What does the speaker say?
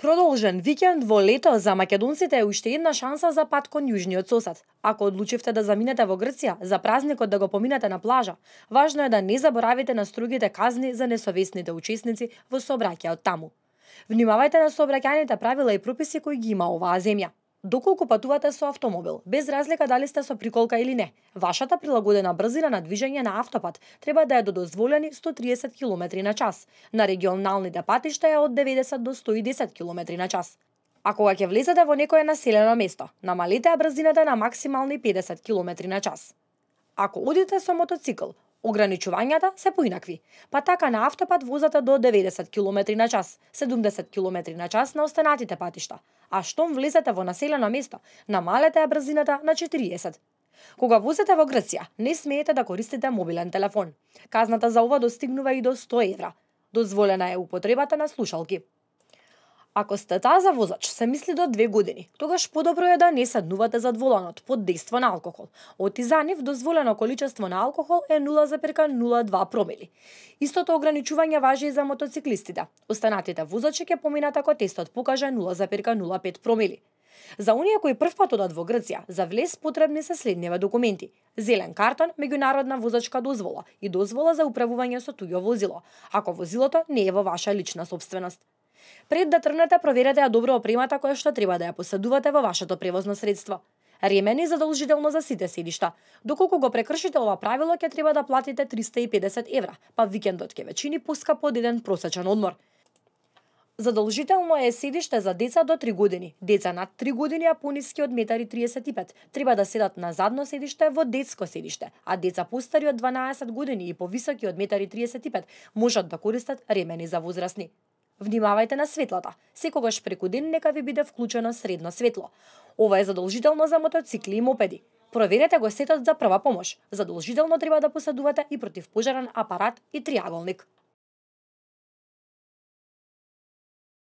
Продолжен викенд во лето за македонците е уште една шанса за пат кон јужниот сосед. Ако одлучивте да заминете во Грција, за празникот да го поминете на плажа, важно е да не заборавите на строгите казни за несовесните учесници во сообраќајот таму. Внимавајте на сообраќајните правила и прописи кои ги има оваа земја. Доколку патувате со автомобил, без разлика дали сте со приколка или не, вашата прилагодена брзина на движење на автопат треба да е до дозволени 130 км на час. На регионалните патишта е од 90 до 110 км на час. А кога ќе влезете во некое населено место, намалете ја брзината на максимални 50 км на час. Ако одите со мотоцикл, ограничувањата се поинакви. Па така на автопат возате до 90 км на час, 70 км на час на останатите патишта. А штом влезете во населено место, намалете ја брзината на 40. Кога возите во Грција, не смеете да користите мобилен телефон. Казната за ова достигнува и до 100 евра. Дозволена е употребата на слушалки. Ако сте таза возач, се мисли до 2 години, тогаш подобро е да не седнувате зад воланот под дејство на алкохол. Од и за нив дозволено количество на алкохол е 0,02 промили. Истото ограничување важи и за мотоциклистите. Останатите возачи ќе поминат ако тестот покаже 0,05 промили. За оние кои првпат одат во Грција, за влез потребни се следниве документи: зелен картон, меѓународна возачка дозвола и дозвола за управување со туѓо возило, ако возилото не е во ваша лична сопственост. Пред да тргнете, проверете ја добро опремата која што треба да ја поседувате во вашето превозно средство. Ремени задолжително за сите седишта. Доколку го прекршите ова правило, ќе треба да платите 350 евра, па викендот ќе ве чини поскапо од еден просечен одмор. Задолжително е седиште за деца до 3 години. Деца над 3 години, а пониски од 1,35 м, треба да седат на задно седиште во детско седиште, а деца постари од 12 години и повисоки од 1,35 м можат да користат ремени за возрастни. Внимавајте на светлата. Секогаш преку ден нека ви биде вклучено средно светло. Ова е задолжително за мотоцикли и мопеди. Проверете го сетот за прва помош. Задолжително треба да поседувате и противпожарен апарат и триаголник.